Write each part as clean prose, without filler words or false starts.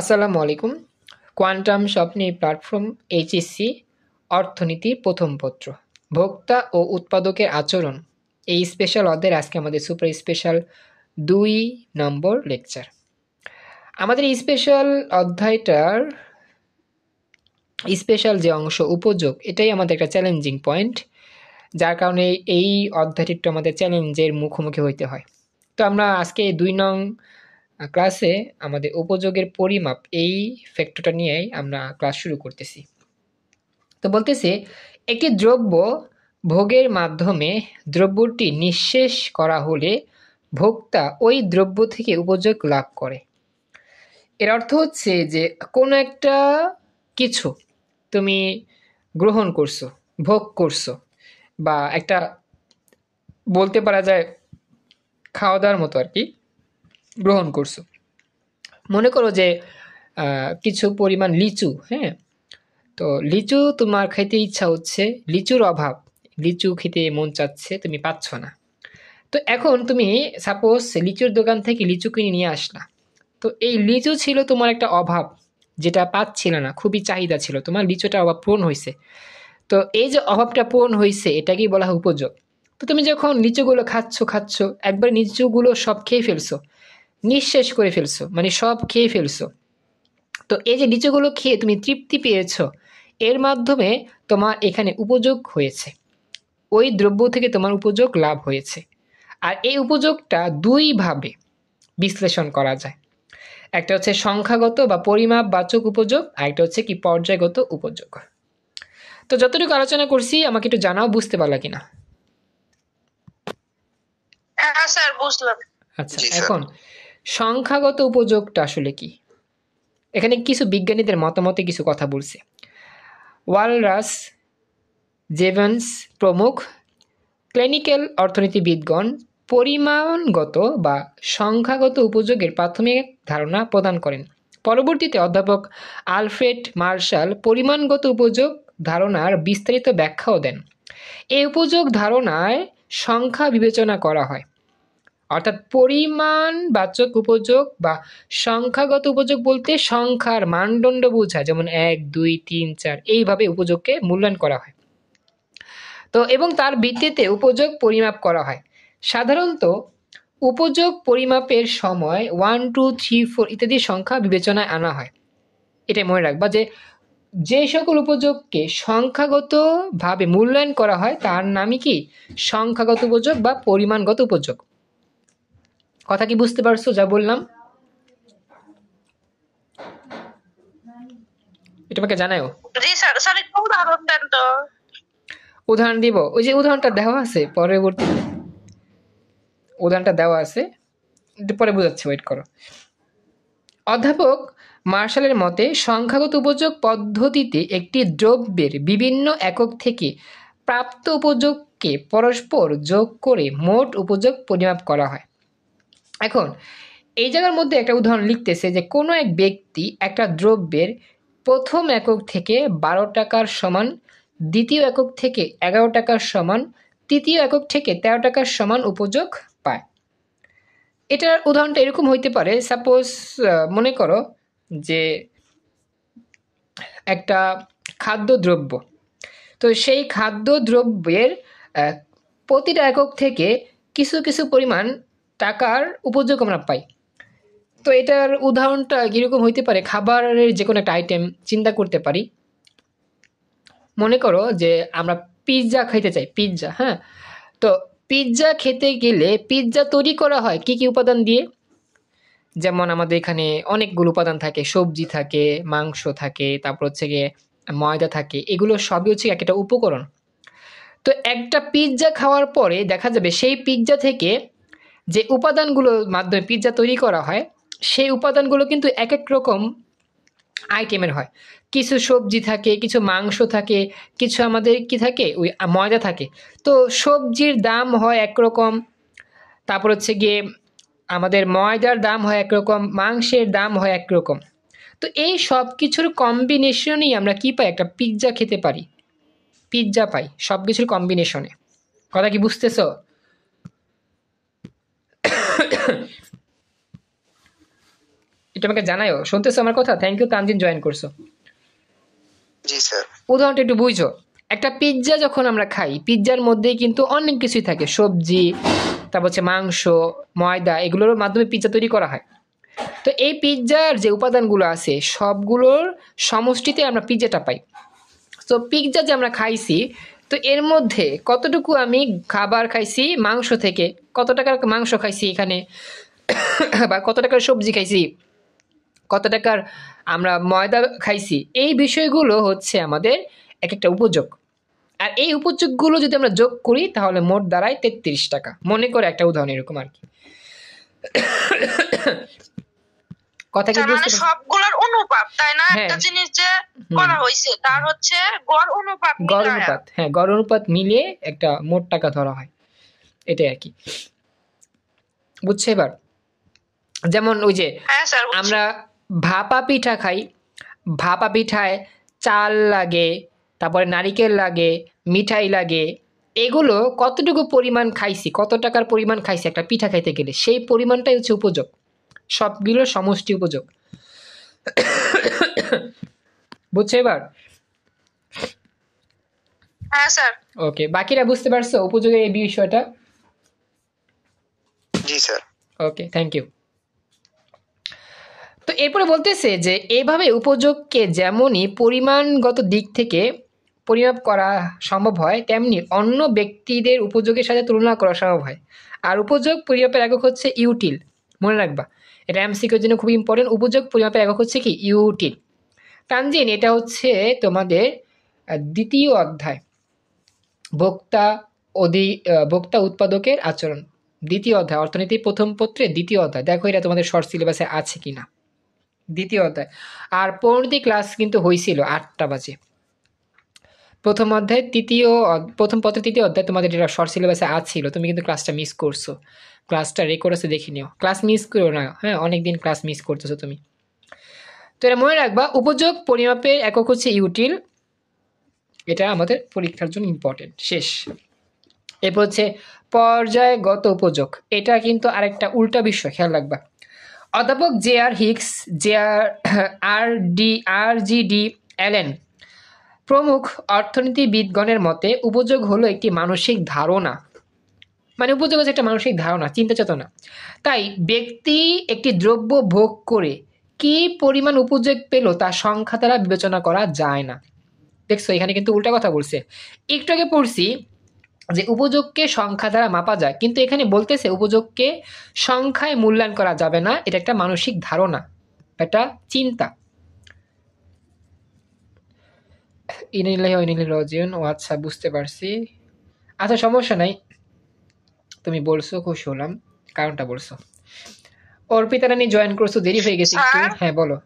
আসসালামু আলাইকুম। কোয়ান্টাম স্বপ্নে প্ল্যাটফর্ম এইচএসসি অর্থনীতির প্রথম পত্র ভোক্তা ও উৎপাদকের আচরণ এই স্পেশাল অধ্যায়ের আজকে আমাদের সুপার স্পেশাল 2 নম্বর লেকচার। আমাদের এই স্পেশাল অধ্যায়টার স্পেশাল যে অংশ উপযোগ, এটাই আমাদের একটা চ্যালেঞ্জিং পয়েন্ট, যার কারণে এই অধ্যায়টি একটু আমাদের চ্যালেঞ্জের মুখোমুখি হইতে হয়। তো আমরা আজকে 2 নং ক্লাসে আমাদের উপযোগের পরিমাপ এই ফ্যাক্টরটা নিয়েই আমরা ক্লাস শুরু করতেছি। তো বলতেছে একটি দ্রব্য ভোগের মাধ্যমে দ্রব্যটি নিঃশেষ করা হলে ভোক্তা ওই দ্রব্য থেকে উপযোগ লাভ করে। এর অর্থ হচ্ছে যে কোনো একটা কিছু তুমি গ্রহণ করছো, ভোগ করছো, বা একটা বলতে পারা যায় খাওয়া দাওয়ার মতো আর কি গ্রহণ করছো। মনে করো যে কিছু পরিমাণ লিচু, হ্যাঁ, তো লিচু তোমার খেতে ইচ্ছা হচ্ছে, লিচুর অভাব, লিচু খেতে মন চাচ্ছে, তুমি পাচ্ছ না। তো এখন তুমি সাপোজ লিচুর দোকান থেকে লিচু কিনে নিয়ে আসলা। তো এই লিচু ছিল তোমার একটা অভাব, যেটা পাচ্ছিল না, খুবই চাহিদা ছিল, তোমার লিচুটা অভাব পূরণ হয়েছে। তো এই যে অভাবটা পূরণ হয়েছে, এটাকেই বলা হয় উপযোগ। তো তুমি যখন লিচুগুলো খাচ্ছ, একবার লিচুগুলো সব খেয়ে ফেলছো, নিঃশেষ করে ফেলছো, মানে সব খেয়ে ফেলছো। তো এই যে লিচুগুলো খেয়ে তুমি তৃপ্তি পেয়েছো, এর মাধ্যমে তোমার এখানে উপযোগ হয়েছে, ওই দ্রব্য থেকে তোমার উপযোগ লাভ হয়েছে। আর এই উপযোগটা দুইভাবে বিশ্লেষণ করা যায়। একটা হচ্ছে সংখ্যাগত বা পরিমাপবাচক উপযোগ, আর একটা হচ্ছে কি পর্যায়গত উপযোগ। তো যতটুকু আলোচনা করছি আমাকে একটু জানাও, বুঝতে পারলা কিনা? হ্যাঁ স্যার, বুঝলাম। আচ্ছা, এখন সংখ্যাগত উপযোগটা আসলে কি? এখানে কিছু বিজ্ঞানীদের মতামতে কিছু কথা বলছে। ওয়ালরাস, জেভেন্স প্রমুখ ক্লিনিক্যাল অর্থনীতিবিদগণ পরিমাণগত বা সংখ্যাগত উপযোগের প্রাথমিক ধারণা প্রদান করেন। পরবর্তীতে অধ্যাপক আলফ্রেড মার্শাল পরিমাণগত উপযোগ ধারণার বিস্তারিত ব্যাখ্যাও দেন। এই উপযোগ ধারণায় সংখ্যা বিবেচনা করা হয়, অর্থাৎ পরিমাণবাচক উপযোগ বা সংখ্যাগত উপযোগ বলতে সংখ্যার মানদণ্ড বোঝায়, যেমন 1, 2, 3, 4 এইভাবে উপযোগকে মূল্যায়ন করা হয়। তো এবং তার ভিত্তিতে উপযোগ পরিমাপ করা হয়। সাধারণত উপযোগ পরিমাপের সময় 1, 2, 3, 4 ইত্যাদি সংখ্যা বিবেচনায় আনা হয়। এটা মনে রাখবা যে যে সকল উপযোগকে সংখ্যাগতভাবে মূল্যায়ন করা হয় তার নামই কি সংখ্যাগত উপযোগ বা পরিমাণগত উপযোগ। কথা কি বুঝতে পারছো যা বললাম? এটা আমাকে জানাও। জি স্যার, স্যার একটু উদাহরণ দেন তো। উদাহরণ দিব, ওই যে উদাহরণটা দেওয়া আছে পরবর্তীতে, উদাহরণটা দেওয়া আছে, একটু পরে বোঝাচ্ছি, ওয়েট করো। অধ্যাপক মার্শালের মতে সংখ্যাগত উপযোগ পদ্ধতিতে একটি দ্রব্যের বিভিন্ন একক থেকে প্রাপ্ত উপযোগকে পরস্পর যোগ করে মোট উপযোগ পরিমাপ করা হয়। এখন এই জায়গার মধ্যে একটা উদাহরণ লিখতেছে যে কোনো এক ব্যক্তি একটা দ্রব্যের প্রথম একক থেকে 12 টাকার সমান, দ্বিতীয় একক থেকে 11 টাকার সমান, তৃতীয় একক থেকে 13 টাকার সমান উপযোগ পায়। এটার উদাহরণটা এরকম হইতে পারে, সাপোজ মনে করো যে একটা খাদ্যদ্রব্য, তো সেই খাদ্যদ্রব্যের প্রতিটা একক থেকে কিছু কিছু পরিমাণ টাকার উপযোগ আমরা পাই। তো এটার উদাহরণটা কীরকম হইতে পারে, খাবারের যে কোনো একটা আইটেম চিন্তা করতে পারি। মনে করো যে আমরা পিৎজা খাইতে চাই, পিৎজা, হ্যাঁ, তো পিৎজা খেতে গেলে পিৎজা তৈরি করা হয় কি কি উপাদান দিয়ে? যেমন আমাদের এখানে অনেকগুলো উপাদান থাকে, সবজি থাকে, মাংস থাকে, তারপর হচ্ছে গিয়ে ময়দা থাকে, এগুলো সবই হচ্ছে একটা উপকরণ। তো একটা পিৎজা খাওয়ার পরে দেখা যাবে সেই পিৎজা থেকে যে উপাদানগুলোর মাধ্যমে পিৎজা তৈরি করা হয়, সেই উপাদানগুলো কিন্তু এক এক রকম আইটেমের হয়। কিছু সবজি থাকে, কিছু মাংস থাকে, কিছু আমাদের কি থাকে, ওই ময়দা থাকে। তো সবজির দাম হয় একরকম, তারপর হচ্ছে গিয়ে আমাদের ময়দার দাম হয় একরকম, মাংসের দাম হয় একরকম। তো এই সব কিছুর কম্বিনেশনেই আমরা কি পাই, একটা পিৎজা খেতে পারি, পিৎজা পাই সব কিছুর কম্বিনেশনে। কথা কি বুঝতেছো? এটা আমাকে জানাইও। শুনতেছো আমার কথা? থ্যাংক ইউ তানজিন, জয়েন করছো। জি স্যার। উদাহরণটা একটু বুঝো। একটা পিৎজা যখন আমরা খাই, পিৎজার মধ্যেই কিন্তু অনেক কিছুই থাকে, সবজি, তারপর হচ্ছে মাংস, ময়দা, এগুলোর মাধ্যমে পিৎজা তৈরি করা হয়। তো এই পিৎজার যে উপাদানগুলো আছে সবগুলোর সমষ্টিতে আমরা পিৎজাটা পাই। তো পিৎজা যে আমরা খাইছি, তো এর মধ্যে কতটুকু আমি খাবার খাইছি মাংস থেকে, কত টাকার মাংস খাইছি এখানে, বা কত টাকার সবজি খাইছি, কত টাকার আমরা ময়দা খাইছি, এই বিষয়গুলো হচ্ছে আমাদের এক একটা উপযোগ। আর এই উপযোগগুলো যদি আমরা যোগ করি তাহলে মোট দাঁড়ায় 33 টাকা। মনে করে একটা উদাহরণ এরকম আর কি। কথা কি তার মানে বুঝতে পারছো? সবগুলোর অনুপাত, তাই না? হ্যাঁ। একটা জিনিস যে করা হয়েছে তার হচ্ছে গড় অনুপাত গড় মিলায়া। অনুপাত, হ্যাঁ, গড় অনুপাত মিলিয়ে একটা মোট টাকা ধরা হয়, এটাই আর কি। বুঝছো এবার? যেমন ওই যে হ্যাঁ স্যার, বুঝছি। আমরা ভাপা পিঠা খাই, ভাপা পিঠায় চাল লাগে, তারপরে নারিকেল লাগে, মিঠাই লাগে, এগুলো কতটুকু পরিমাণ খাইছি, কত টাকার পরিমাণ খাইছি একটা পিঠা খাইতে গেলে, সেই পরিমাণটাই হচ্ছে উপযোগ, সবগুলোর সমষ্টি উপযোগ। বুঝছো এবার? হ্যাঁ স্যার। ওকে, বাকিরা বুঝতে পারছো উপযোগের এই বিষয়টা? Ji sir. Okay, thank you. তো এরপরে বলতেছে যে এভাবে উপযোগকে যেমনই পরিমাণগত দিক থেকে পরিমাপ করা সম্ভব হয়, তেমনি অন্য ব্যক্তিদের উপযোগের সাথে তুলনা করা সম্ভব হয়। আর উপযোগ পরিমাপের একক হচ্ছে ইউটিল, মনে রাখবা, এটা এমসিকিউর জন্য খুব ইম্পর্টেন্ট। উপযোগ পরিমাপের একক হচ্ছে কি? ইউটিল। তানজিন, এটা হচ্ছে তোমাদের দ্বিতীয় অধ্যায়, ভোক্তা উৎপাদকের আচরণ, দ্বিতীয় অধ্যায়, অর্থনীতি প্রথম পত্রের দ্বিতীয় অধ্যায়। দেখো এটা তোমাদের শর্ট সিলেবাসে আছে কিনা, দ্বিতীয় অধ্যায়। আর পরিণতি ক্লাস কিন্তু হয়েছিল 8টা বাজে। প্রথম অধ্যায় প্রথম পত্রের তৃতীয় অধ্যায় তোমাদের যেটা শর্ট সিলেবাসে আছিল, তুমি কিন্তু ক্লাসটা মিস করছো। ক্লাসটা রেকর্ড আছে, দেখে নিও, ক্লাস মিস করো না। হ্যাঁ, অনেকদিন ক্লাস মিস করতেছো তুমি। তো এটা মনে রাখবা, উপযোগ পরিমাপের একক হচ্ছে ইউটিল, এটা আমাদের পরীক্ষার জন্য ইম্পর্টেন্ট। শেষ। এরপর হচ্ছে পর্যায়গত উপযোগ, এটা কিন্তু আরেকটা উল্টা বিষয়, খেয়াল রাখবা। অধ্যাপক জে আর হিক্স, আর জি ডি অ্যালেন প্রমুখ অর্থনীতিবিদগণের মতে উপযোগ হলো একটি মানসিক ধারণা, মানে উপযোগ হচ্ছে একটা মানসিক ধারণা, চিন্তা চেতনা। তাই ব্যক্তি একটি দ্রব্য ভোগ করে কি পরিমাণ উপযোগ পেল তা সংখ্যা দ্বারা বিবেচনা করা যায় না। দেখছো, এখানে কিন্তু উল্টা কথা বলছে। একটু আগে পড়ছি যে উপযোগকে সংখ্যা দ্বারা মাপা যায়, কিন্তু এখানে বলতেছে উপযোগকে সংখ্যায় মূল্যায়ন করা যাবে না, এটা একটা মানসিক ধারণা, একটা চিন্তা। ও আচ্ছা, বুঝতে পারছি। আচ্ছা, সমস্যা নাই, তুমি বলছো, খুশি হলাম, কারণটা বলছো। অর্পিতা রানী জয়েন করছো, দেরি হয়ে গেছে একটু। হ্যাঁ বলো।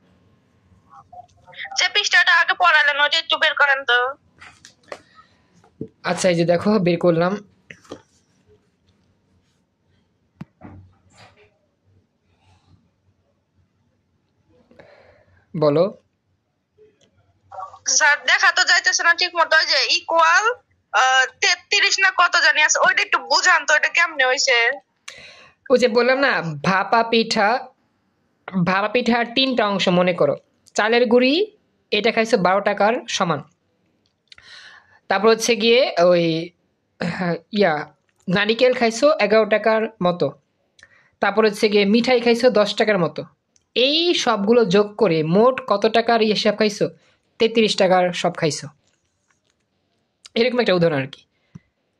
যে পৃষ্ঠাটা আগে পড়ালেন ওটা একটু বের করেন তো। আচ্ছা, এই যে দেখো বের করলাম। বলো। স্যার দেখা তো যাইতেছে না ঠিক মতো, যে ইকুয়াল 33 না কত জানি আছে, ওইটা একটু বুঝান তো, এটা কেমনে হইছে? ওই যে বললাম না, ভাপা পিঠার 3টা অংশ মনে করো। চালের গুঁড়ি, এটা খাইছো 12 টাকার সমান। তারপর হচ্ছে গিয়ে ওই নারিকেল খাইছো 11 টাকার মতো। তারপর হচ্ছে গিয়ে মিঠাই খাইছো 10 টাকার মতো। এই সবগুলো যোগ করে মোট কত টাকার হিসাব খাইছো? 33 টাকার সব খাইছো। এরকম একটা উদাহরণ আর কি।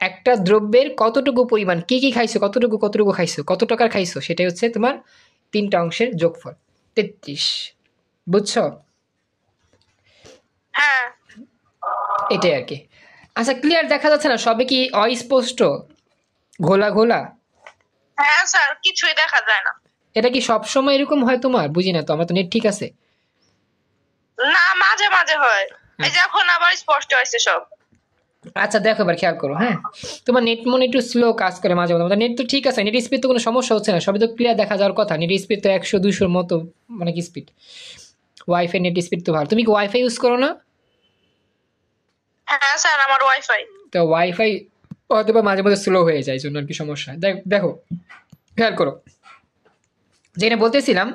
একটা দ্রব্যের কতটুকু পরিমাণ, কি কি খাইছো, কতটুকু খাইছো, কত টাকার খাইছো, সেটাই হচ্ছে তোমার 3টা অংশের যোগফল 33। বুঝছো? হ্যাঁ। এটাই আর কি। আচ্ছা, ক্লিয়ার দেখা যাচ্ছে না? সবে কি অস্পষ্ট, ঘোলা ঘোলা? হ্যাঁ স্যার, কিছুই দেখা যায় না। এটা কি সবসময় এরকম হয় তোমার? বুঝি না তো, আমার তো নেট ঠিক আছে। না, মাঝে মাঝে হয়, এই যে এখন আবার স্পষ্ট হয়েছে সব। আচ্ছা দেখো, এবার খেয়াল করো। হ্যাঁ, তোমার নেট মনে একটু স্লো কাজ করে মাঝে মাঝে। নেট তো ঠিক আছে, নেট স্পিড তো কোনো সমস্যা হচ্ছে না, সবই তো ক্লিয়ার দেখা যাওয়ার কথা। নেট স্পিড তো 100-200 মতো, মানে কি স্পিড। ওয়াইফাই নেট স্পিড তো ভালো। তুমি কি ওয়াইফাই ইউজ করো না? হ্যাঁ স্যার, আমার ওয়াইফাই। তো ওয়াইফাই হয়তো বা মাঝে মাঝে স্লো হয়ে যায়, জন্য আর কি সমস্যা। দেখো খেয়াল করো, যেটা বলতেছিলাম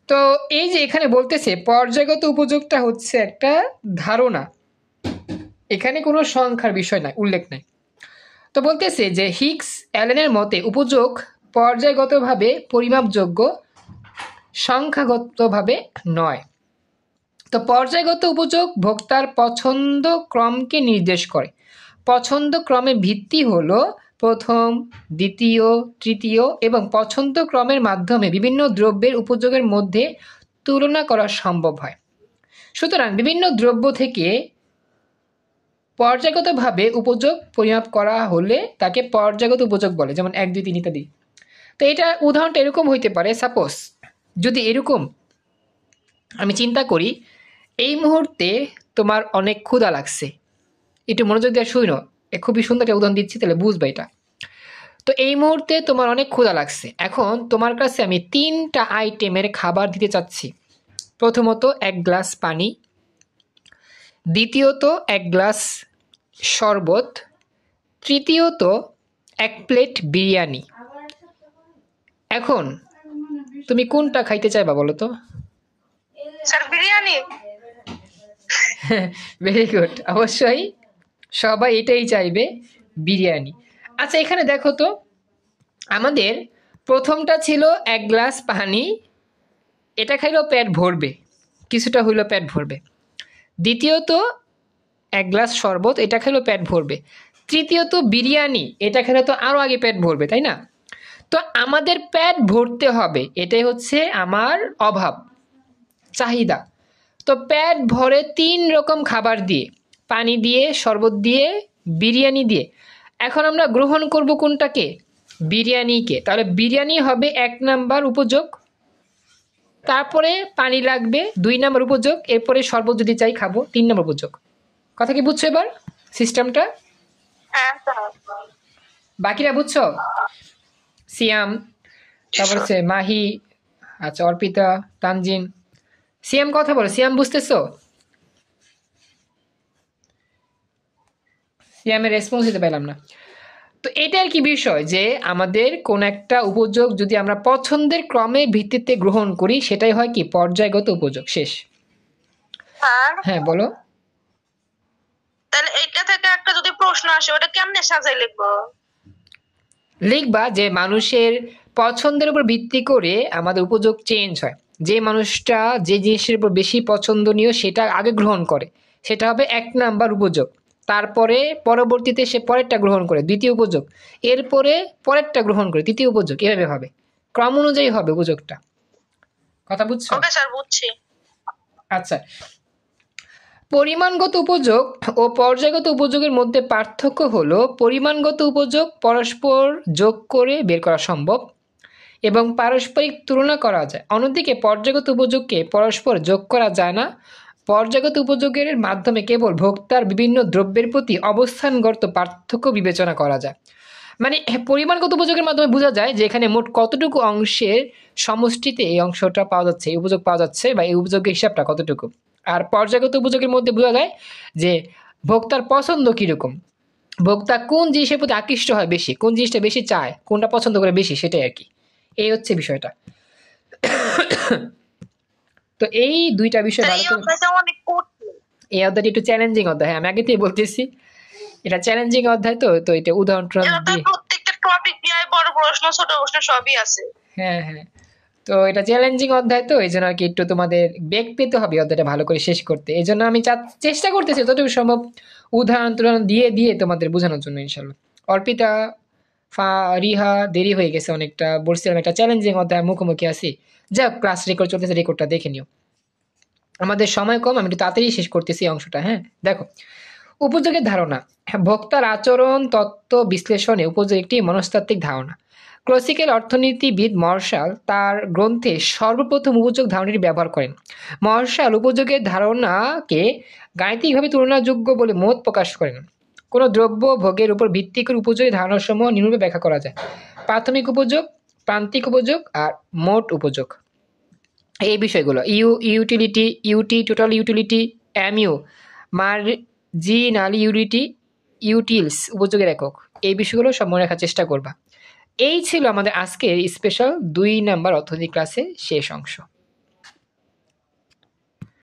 তো এই যে এখানে বলতেছে পর্যায়গত উপযোগটা হচ্ছে একটা ধারণা, এখানে কোনো সংখ্যার বিষয় নাই, উল্লেখ নাই। তো বলতেছে যে হিগস অ্যালেনের মতে উপযোগ পর্যায়গতভাবে পরিমাপযোগ্য, সংখ্যাগতভাবে নয়। তো পর্যায়গত উপযোগ ভোক্তার পছন্দ ক্রমকে নির্দেশ করে। পছন্দ ক্রমের ভিত্তি হলো প্রথম, দ্বিতীয়, তৃতীয় এবং পছন্দ ক্রমের মাধ্যমে বিভিন্ন দ্রব্যের উপযোগের মধ্যে তুলনা করা সম্ভব হয়। সুতরাং বিভিন্ন দ্রব্য থেকে পর্যায়গতভাবে উপযোগ পরিমাপ করা হলে তাকে পর্যায়গত উপযোগ বলে, যেমন 1, 2, 3 ইত্যাদি। তো এটা উদাহরণটা এরকম হইতে পারে, সাপোজ যদি এরকম আমি চিন্তা করি, এই মুহূর্তে তোমার অনেক ক্ষুধা লাগছে, একটু মনোযোগ দিয়ে শুনো, খুবই সুন্দর একটা উদাহরণ দিচ্ছি, তাহলে বুঝবে এটা। তো এই মুহূর্তে তোমার অনেক ক্ষুধা লাগছে, এখন তোমার কাছে আমি 3টা আইটেমের খাবার দিতে চাচ্ছি। প্রথমত 1 গ্লাস পানি, দ্বিতীয়ত 1 গ্লাস শরবত, তৃতীয়ত 1 প্লেট বিরিয়ানি। এখন তুমি কোনটা খাইতে চাইবা বলো তো? স্যার বিরিয়ানি। ভেরি গুড, অবশ্যই সবাই এটাই চাইবে, বিরিয়ানি। আচ্ছা এখানে দেখো তো, আমাদের প্রথমটা ছিল 1 গ্লাস পানি, এটা খাইলেও পেট ভরবে, কিছুটা হইলেও পেট ভরবে। দ্বিতীয়ত 1 গ্লাস শরবত, এটা খেলেও পেট ভরবে। তৃতীয়ত বিরিয়ানি, এটা খেলে তো আরও আগে পেট ভরবে, তাই না? তো আমাদের পেট ভরতে হবে, এটাই হচ্ছে আমার অভাব, চাহিদা। তো পেট ভরে 3 রকম খাবার দিয়ে, পানি দিয়ে, শরবত দিয়ে, বিরিয়ানি দিয়ে। এখন আমরা গ্রহণ করব কোনটাকে? বিরিয়ানিকে। তাহলে বিরিয়ানি হবে 1 নাম্বার উপযোগ, তারপরে পানি লাগবে 2 নাম্বার উপযোগ, এরপরে শরবত যদি চাই খাবো 3 নাম্বার উপযোগ। কথা কি বুঝছো এবার সিস্টেমটা? বাকিরা বুঝছো? সিয়াম, তারপর হচ্ছে মাহি, আচ্ছা অর্পিতা, তানজিন। সিয়াম কথা বলো, সিয়াম বুঝতেছো? সিয়ামের রেসপন্স দিতে পেলাম না। তো এটা আর কি বিষয়, যে আমাদের কোন একটা উপযোগ যদি আমরা পছন্দের ক্রমের ভিত্তিতে গ্রহণ করি, সেটাই হয় কি পর্যায়গত উপযোগ। শেষ। হ্যাঁ বলো। তাহলে এইটা থেকে একটা যদি প্রশ্ন আসে, ওটা কেমনে সাজাই লিখবো? লিখবা যে মানুষের পছন্দের উপর ভিত্তি করে আমাদের উপযোগ চেঞ্জ হয়। যে মানুষটা যে জিনিসের উপর বেশি পছন্দনীয় সেটা আগে গ্রহণ করে, সেটা হবে 1 নাম্বার উপযোগ। তারপরে পরবর্তীতে সে পরেরটা গ্রহণ করে, দ্বিতীয় উপযোগ। এরপরে পরেরটা গ্রহণ করে, তৃতীয় উপযোগ। এভাবে হবে, ক্রম অনুযায়ী হবে উপযোগটা। কথা বুঝছো? ওকে স্যার, বুঝছি। আচ্ছা, পরিমাণগত উপযোগ ও পর্যায়গত উপযোগের মধ্যে পার্থক্য হলো পরিমাণগত উপযোগ পরস্পর যোগ করে বের করা সম্ভব এবং পারস্পরিক তুলনা করা যায়। অন্যদিকে পর্যায়গত উপযোগকে পরস্পর যোগ করা যায় না। পর্যায়গত উপযোগের মাধ্যমে কেবল ভোক্তার বিভিন্ন দ্রব্যের প্রতি অবস্থানগত পার্থক্য বিবেচনা করা যায়। মানে পরিমাণগত উপযোগের মাধ্যমে বোঝা যায় যে এখানে মোট কতটুকু অংশের সমষ্টিতে এই অংশটা পাওয়া যাচ্ছে, এই উপযোগ পাওয়া যাচ্ছে, বা এই উপযোগের হিসাবটা কতটুকু। আর পর্যায়গত উপযোগের মধ্যে বোঝা যায় যে ভোক্তার পছন্দ কীরকম, ভোক্তা কোন জিনিসের প্রতি আকৃষ্ট হয় বেশি, কোন জিনিসটা বেশি চায়, কোনটা পছন্দ করে বেশি, সেটাই আর কি। এই হচ্ছে বিষয়টা। তো এই 2টা বিষয় ভালো করে। এই অধ্যায়টি একটু চ্যালেঞ্জিং অধ্যায়, আমি আগে থেকে বলতেছি এটা চ্যালেঞ্জিং অধ্যায়। তো এটা উদাহরণ দিয়ে প্রত্যেকটা টপিক নিয়ে বড় প্রশ্ন ছোট প্রশ্ন সবই আছে। হ্যাঁ হ্যাঁ, তো এটা চ্যালেঞ্জিং অধ্যায়, তো এই জন্য আর কি একটু তোমাদের বেগ পেতে হবে অধ্যায়টা ভালো করে শেষ করতে। এই জন্য আমি চেষ্টা করতেছি যতটুকু সম্ভব উদাহরণ দিয়ে দিয়ে তোমাদের বোঝানোর জন্য ইনশাল্লাহ। অর্পিতা, রিহা দেরি হয়ে গেছে অনেকটা, বলছিলাম একটা চ্যালেঞ্জিং অধ্যায় মুখোমুখি আছি। যাক, ক্লাস রেকর্ড চলতেছে, রেকর্ডটা দেখে নিও। আমাদের সময় কম, আমি একটু তাড়াতাড়ি শেষ করতেছি অংশটা। হ্যাঁ দেখো, উপযোগের ধারণা। ভোক্তার আচরণ তত্ত্ব বিশ্লেষণে উপযোগ একটি মনস্তাত্ত্বিক ধারণা। ক্লাসিক্যাল অর্থনীতিবিদ মার্শাল তার গ্রন্থে সর্বপ্রথম উপযোগ ধারণাটি ব্যবহার করেন। মার্শাল উপযোগের ধারণাকে গাণিতিকভাবে তুলনাযোগ্য বলে মত প্রকাশ করেন। কোনো দ্রব্য ভোগের উপর ভিত্তি করে উপযোগের ধারণাসমূহ নিম্নরূপে ব্যাখ্যা করা যায়: প্রাথমিক উপযোগ, প্রান্তিক উপযোগ আর মোট উপযোগ। এই বিষয়গুলো utility, UT, total utility, MU, marginal utility, utils উপযোগের একক। এই বিষয়গুলো সব মনে রাখার চেষ্টা করবা। এই ছিল আমাদের আজকের স্পেশাল 2 নাম্বার অর্থনীতি ক্লাসের শেষ অংশ।